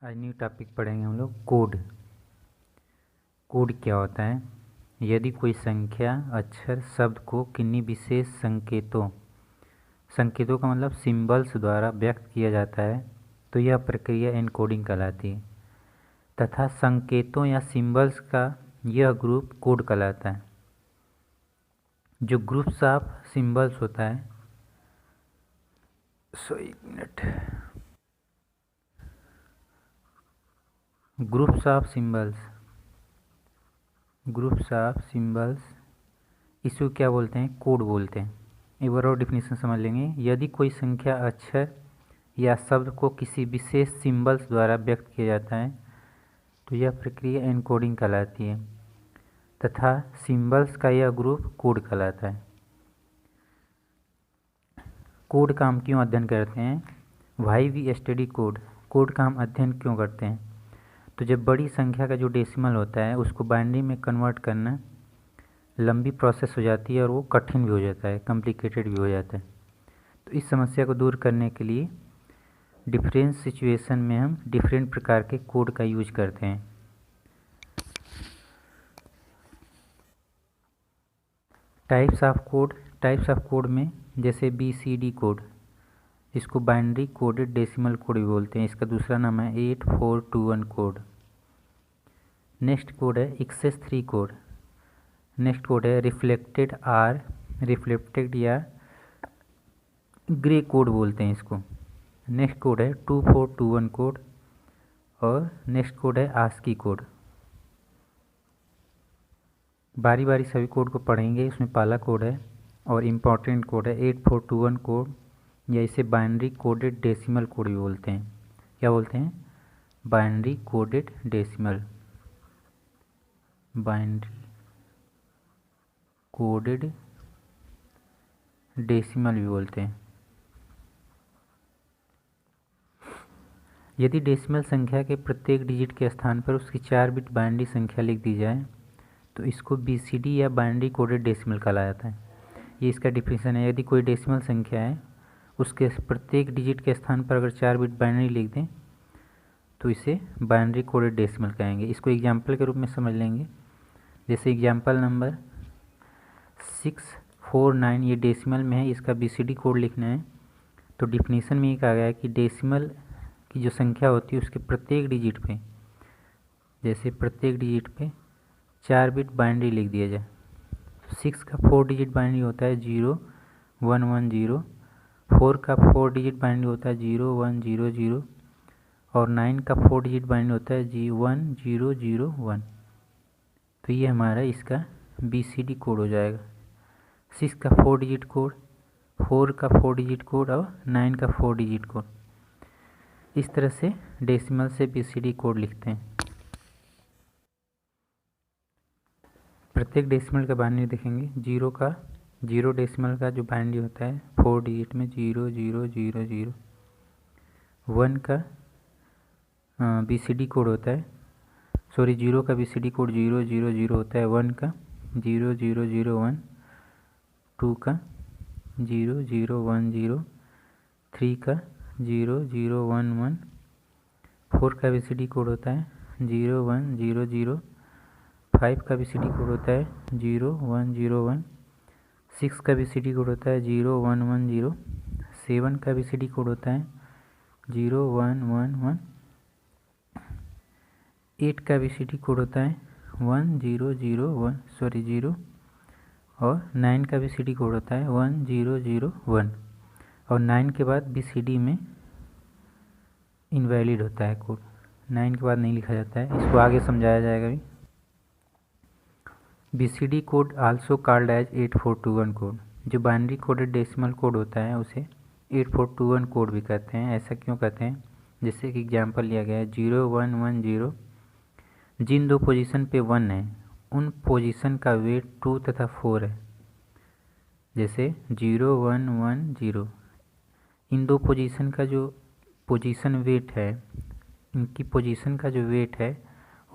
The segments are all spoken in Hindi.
आज न्यू टॉपिक पढ़ेंगे हम लोग कोड। कोड क्या होता है? यदि कोई संख्या, अक्षर, शब्द को किन्हीं विशेष संकेतों का मतलब सिंबल्स द्वारा व्यक्त किया जाता है तो यह प्रक्रिया एनकोडिंग कहलाती है तथा संकेतों या सिंबल्स का यह ग्रुप कोड कहलाता है। जो ग्रुप्स ऑफ सिंबल्स होता है एक मिनट ग्रुप्स ऑफ सिंबल्स इसको क्या बोलते हैं? कोड बोलते हैं। एक बार और डिफिनीशन समझ लेंगे। यदि कोई संख्या, अक्षर या शब्द को किसी विशेष सिंबल्स द्वारा व्यक्त किया जाता है तो यह प्रक्रिया एनकोडिंग कहलाती है तथा सिंबल्स का यह ग्रुप कोड कहलाता है। कोड का हम क्यों अध्ययन करते हैं? Why we study code. Code का हम अध्ययन क्यों करते हैं? तो जब बड़ी संख्या का जो डेसिमल होता है उसको बाइनरी में कन्वर्ट करना लंबी प्रोसेस हो जाती है और वो कठिन भी हो जाता है, कॉम्प्लिकेटेड भी हो जाता है। तो इस समस्या को दूर करने के लिए डिफरेंट सिचुएशन में हम डिफरेंट प्रकार के कोड का यूज करते हैं। टाइप्स ऑफ कोड में जैसे BCD कोड, इसको बाइनरी कोडेड डेसिमल कोड भी बोलते हैं। इसका दूसरा नाम है 8421 कोड। नेक्स्ट कोड है XS3 कोड। नेक्स्ट कोड है रिफ्लेक्टेड या ग्रे कोड बोलते हैं इसको। नेक्स्ट कोड है 2421 कोड और नेक्स्ट कोड है ASCII कोड। बारी बारी सभी कोड को पढ़ेंगे। इसमें पहला कोड है और इम्पॉर्टेंट कोड है 8421 कोड, या इसे बाइनरी कोडेड डेसिमल कोड भी बोलते हैं। क्या बोलते हैं? Binary coded decimal. Binary coded decimal भी बोलते हैं। यदि डेसिमल संख्या के प्रत्येक डिजिट के स्थान पर उसकी 4 बिट बाइनरी संख्या लिख दी जाए तो इसको BCD या बाइनरी कोडेड डेसिमल कहा जाता है। ये इसका डिफिनीशन है। यदि कोई डेसिमल संख्या है उसके प्रत्येक डिजिट के स्थान पर अगर 4 बिट बाइनरी लिख दें तो इसे बाइनरी कोडेड डेसिमल कहेंगे। इसको एग्जाम्पल के रूप में समझ लेंगे। जैसे एग्जाम्पल नंबर 649 ये डेसिमल में है, इसका BCD कोड लिखना है तो डिफिनीशन में ये कहा गया है कि डेसिमल की जो संख्या होती है उसके प्रत्येक डिजिट पे, जैसे प्रत्येक डिजिट पे 4 बिट बाइनरी लिख दिया जाए। 6 का 4 डिजिट बाइनरी होता है 0110, 4 का 4 डिजिट बाइनरी होता है 0100 और 9 का 4 डिजिट बाइनरी होता है 1001। तो ये हमारा इसका BCD कोड हो जाएगा। 6 का 4 डिजिट कोड, 4 का 4 डिजिट कोड और 9 का 4 डिजिट कोड। इस तरह से डेसिमल से BCD कोड लिखते हैं। प्रत्येक डेसिमल का बाइनरी देखेंगे। जीरो डेसिमल का जो बाइनरी होता है 4 डिजिट में 0000। 1 का BCD कोड होता है, सॉरी 0 का BCD कोड 000 होता है। 1 का 0001, 2 का 0010, 3 का 0011, 4 का BCD कोड होता है 0100, 5 का BCD कोड होता है 0101, 6 का BCD कोड होता है 0110, 7 का BCD कोड होता है 0111, 8 का BCD कोड होता है 0 और 9 का BCD कोड होता है 1001 और 9 के बाद BCD में इनवैलिड होता है कोड। 9 के बाद नहीं लिखा जाता है, इसको आगे समझाया जाएगा भी। BCD code also called as 8421 code. जो बाइनरी कोडेड डेसिमल कोड होता है उसे 8421 कोड भी कहते हैं। ऐसा क्यों कहते हैं? जैसे कि एग्जाम्पल लिया गया है 0110, जिन दो पोजीशन पे 1 है उन पोजीशन का वेट 2 तथा 4 है। जैसे 0110, इन दो पोजीशन का जो पोजीशन वेट है, इनकी पोजीशन का जो वेट है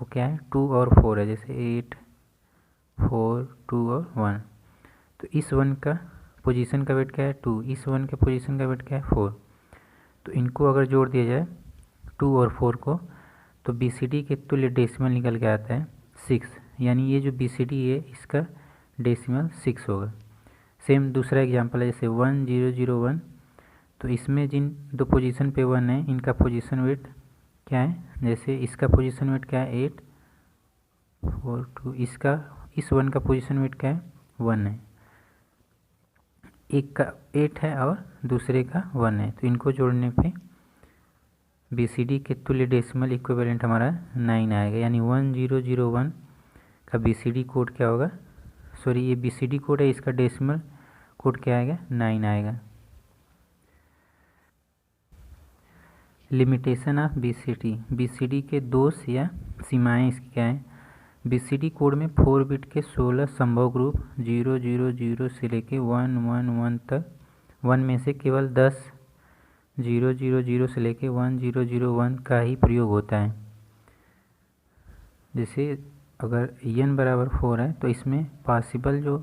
वो क्या है? 2 और 4 है। जैसे 8, 4, 2 और 1। तो इस 1 का पोजीशन का वेट क्या है? 2। इस 1 के पोजीशन का वेट क्या है? 4। तो इनको अगर जोड़ दिया जाए 2 और 4 को तो BCD के तुल्य डेसिमल निकल के आता है 6, यानी ये जो BCD है इसका डेसिमल 6 होगा। सेम दूसरा एग्जांपल है, जैसे 1001, तो इसमें जिन दो पोजीशन पे 1 है इनका पोजीशन वेट क्या है, जैसे इसका पोजीशन वेट क्या है 8 4 2, इसका इस 1 का पोजीशन वेट क्या है 1 है, एक का 8 है और दूसरे का 1 है, तो इनको जोड़ने पे BCD के तुल्य डेसिमल इक्विवेलेंट हमारा 9 आएगा। यानी 1001 का BCD कोड क्या होगा, सॉरी ये BCD कोड है, इसका डेसिमल कोड क्या आएगा 9 आएगा। लिमिटेशन ऑफ BCD के दोष या सीमाएं इसकी क्या है। BCD कोड में 4 बिट के 16 संभव ग्रुप 000 से लेके 111 तक, 1 में से केवल 10 000 से लेके 1001 का ही प्रयोग होता है। जैसे अगर n बराबर 4 है तो इसमें पॉसिबल जो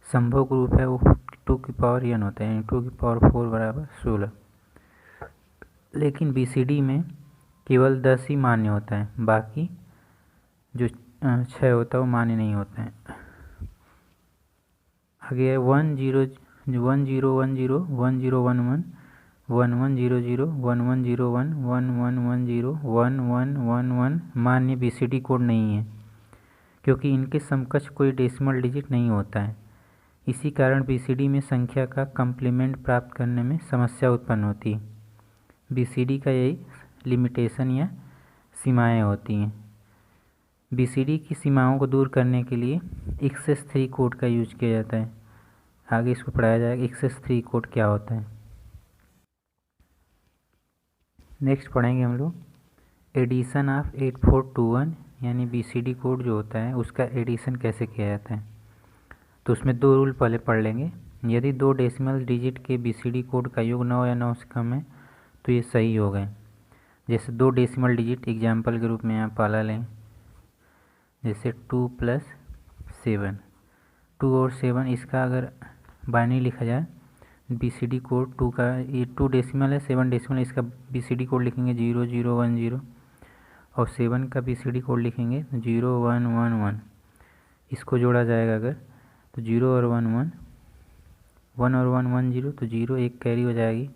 संभव ग्रुप है वो 2 की पावर n होता है, 2 की पावर 4 बराबर 16। लेकिन BCD में केवल 10 ही मान्य होता है, बाकी जो 6 होता है वो मान्य नहीं होता है। आगे है 1010 1011 1100 1101 1101 1110 मान्य BCD कोड नहीं है, क्योंकि इनके समकक्ष कोई डेसिमल डिजिट नहीं होता है। इसी कारण BCD में संख्या का कम्प्लीमेंट प्राप्त करने में समस्या उत्पन्न होती है। BCD का यही लिमिटेशन या सीमाएं होती हैं। BCD की सीमाओं को दूर करने के लिए XS3 कोड का यूज किया जाता है। आगे इसको पढ़ाया जाएगा XS3 कोड क्या होता है। नेक्स्ट पढ़ेंगे हम लोग एडिशन ऑफ 8421, यानी BCD कोड जो होता है उसका एडिशन कैसे किया जाता है। तो उसमें 2 रूल पहले पढ़ लेंगे। यदि 2 डेसिमल डिजिट के BCD कोड का योग 9 या 9 से कम है तो ये सही होगा। जैसे 2 डेसिमल डिजिट एग्जाम्पल के रूप में यहाँ पाला लें, जैसे 2 + 7, 2 और 7, इसका अगर बाइनरी लिखा जाए BCD कोड 2 का, ये 2 डेसिमल है 7 डेसिमल, इसका BCD कोड लिखेंगे 0010 और 7 का BCD कोड लिखेंगे 0111। इसको जोड़ा जाएगा अगर तो 0 और 1 1, 1 और 1 1 0, तो 0 एक कैरी हो जाएगी,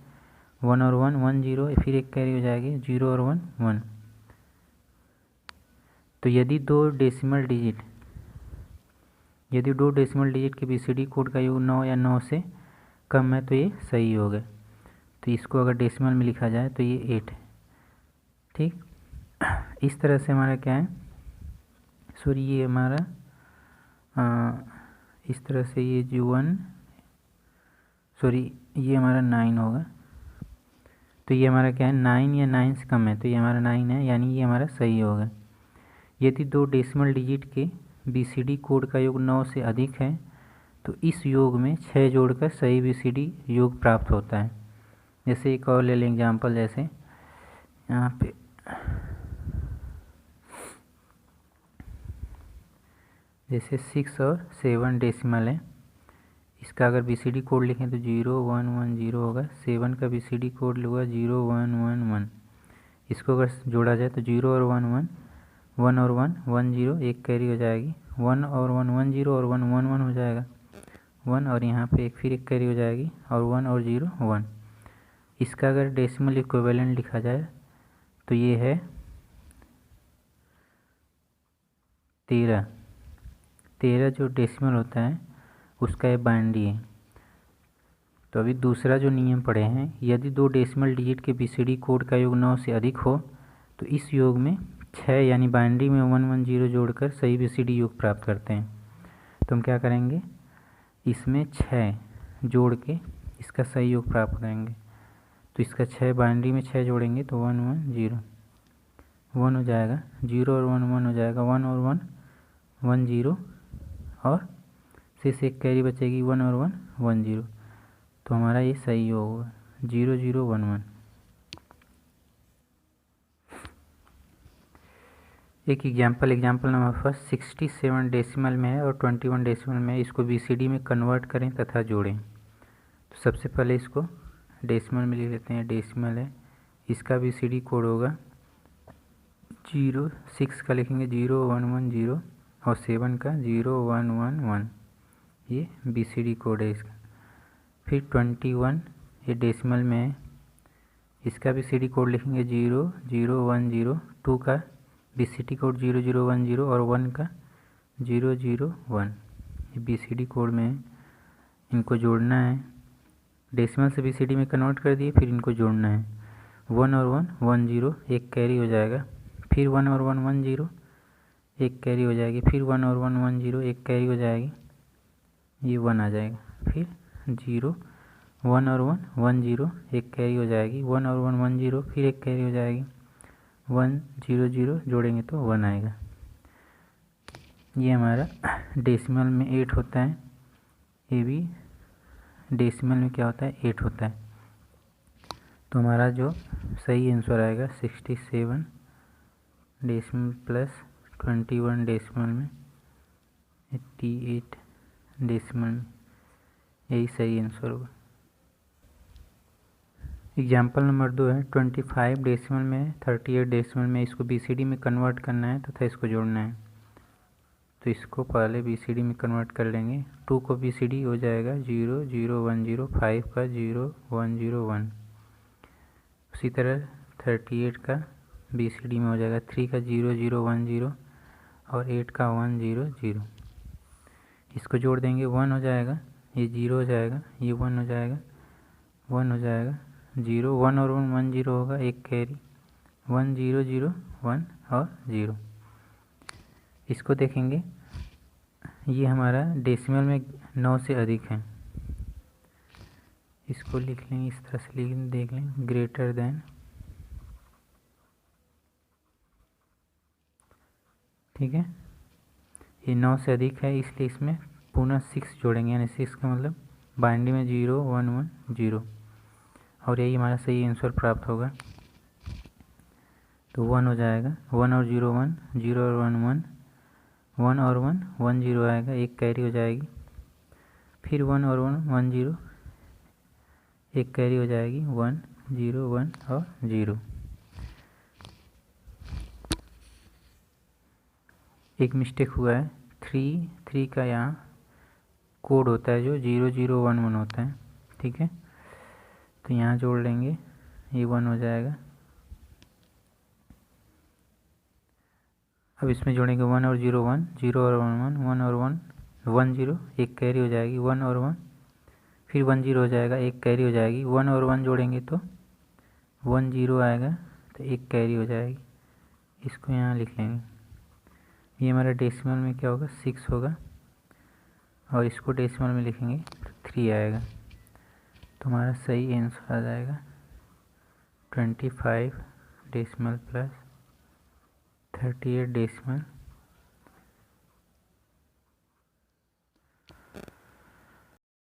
1 और 1 1 0, फिर एक कैरी हो जाएगी 0 और 1 1। तो यदि 2 डेसिमल डिजिट के BCD कोड का योग 9 या 9 से कम है तो ये सही होगा। तो इसको अगर डेसिमल में लिखा जाए तो ये 8 है। ठीक, इस तरह से हमारा क्या है, सॉरी ये हमारा इस तरह से ये जो 1, सॉरी ये हमारा 9 होगा। तो ये हमारा क्या है 9 या 9 से कम है तो ये हमारा 9 है, यानी ये हमारा सही होगा। यदि 2 डेसिमल डिजिट के BCD कोड का योग 9 से अधिक है तो इस योग में 6 जोड़कर सही BCD योग प्राप्त होता है। जैसे एक और ले लें एग्जाम्पल, जैसे यहाँ पे जैसे 6 और 7 डेसिमल है, इसका अगर BCD कोड लिखें तो 0110 होगा, 7 का BCD कोड होगा 0111। इसको अगर जोड़ा जाए तो 0 और 1 1, 1 और 1 1 0, एक कैरी हो जाएगी, 1 और 1 1 0 और 1 1 1 हो जाएगा 1, और यहाँ पे एक फिर एक कैरी हो जाएगी और 1 और 0 1। इसका अगर डेसिमल इक्विवेलेंट लिखा जाए तो ये है 13 जो डेसिमल होता है उसका ये बाइनरी है। तो अभी दूसरा जो नियम पढ़े हैं, यदि 2 डेसिमल डिजिट के BCD कोड का योग 9 से अधिक हो तो इस योग में 6 यानी बाइनरी में 110 जोड़कर सही BCD योग प्राप्त करते हैं। तो हम क्या करेंगे, इसमें 6 जोड़ के इसका सही योग प्राप्त करेंगे। तो इसका 6 बाइनरी में 6 जोड़ेंगे तो 1 1 0 1 हो जाएगा, 0 और 1 1 हो जाएगा, 1 और 1 1 0, और शेष एक कैरी बचेगी 1 और 1 1 0। तो हमारा ये सही होगा 0 0 1 1। एक एग्जाम्पल नंबर फर्स्ट 67 डेसिमल में है और 21 डेसिमल में है, इसको BCD में कन्वर्ट करें तथा जोड़ें। तो सबसे पहले इसको डेसिमल में लिख लेते हैं, डेसिमल है, इसका BCD कोड होगा 6 का लिखेंगे 0110 और 7 का 0111, ये BCD कोड है इसका। फिर 21 ये डेसिमल में है, इसका BCD कोड लिखेंगे 0010। 2 का BCD कोड 0010 और 1 का 001, ये BCD कोड में है। इनको जोड़ना है, डेसिमल से BCD में कन्वर्ट कर दिए, फिर इनको जोड़ना है। 1 और 1 10, एक कैरी हो जाएगा। फिर 1 और 1 10, एक कैरी हो जाएगी। फिर 1 और 1 10, एक कैरी हो जाएगी, ये 1 आ जाएगा। फिर 0 1 और 1 10, एक कैरी हो जाएगी। 1 और 1 10, फिर एक कैरी हो जाएगी। 1 0 0 जोड़ेंगे तो 1 आएगा। ये हमारा डेसिमल में 8 होता है, ये भी डेसिमल में क्या होता है 8 होता है। तो हमारा जो सही आंसर आएगा 67 डेसिमल प्लस 21 डेसिमल में 88 डेसिमल में, यही सही आंसर होगा। एग्जाम्पल नंबर 2 है 25 डेसिमल में 38 डेसिमल में, इसको BCD में कन्वर्ट करना है तथा इसको जोड़ना है। तो इसको पहले BCD में कन्वर्ट कर लेंगे। 2 को BCD हो जाएगा 0 0 1 0, 5 का 0 1 0 1। उसी तरह 38 का BCD में हो जाएगा 3 का 0 0 1 0 और 8 का 1 0 0। इसको जोड़ देंगे 1 हो जाएगा, ये 0 हो जाएगा, ये 1 हो जाएगा, 1 हो जाएगा, 0 1 और 1 1 0 होगा, एक कैरी 1 0 0 1 और 0। इसको देखेंगे, ये हमारा डेसिमल में 9 से अधिक है। इसको लिख लेंगे, इस तरह से लिख देख लें, ग्रेटर देन, ठीक है। ये 9 से अधिक है, इसलिए इसमें पुनः 6 जोड़ेंगे, यानी 6 का मतलब बाइनरी में 0 1 1 0, और यही हमारा सही आंसर प्राप्त होगा। तो 1 हो जाएगा, 1 और 0 1, 0 और 1 1, 1 और 1 1 0 आएगा, एक कैरी हो जाएगी। फिर 1 और 1 1 0, एक कैरी हो जाएगी, 1 0 1 और 0। एक मिस्टेक हुआ है, 3 का यहाँ कोड होता है जो 0 0 1 1 होता है, ठीक है। तो यहाँ जोड़ लेंगे, ये 1 हो जाएगा। अब इसमें जोड़ेंगे 1 और 0 1, 0 और 1 1, 1 और 1 1 0, एक कैरी हो जाएगी, 1 और 1, फिर 1 0 हो जाएगा, एक कैरी हो जाएगी। 1 और 1 जोड़ेंगे तो 1 0 आएगा, तो एक कैरी हो जाएगी। इसको यहाँ लिख लेंगे। ये हमारा डेसिमल में क्या होगा 6 होगा, और इसको डेसिमल में लिखेंगे तो 3 आएगा। तो हमारा सही आंसर आ जाएगा 25 डेसिमल प्लस 38 डेसिमल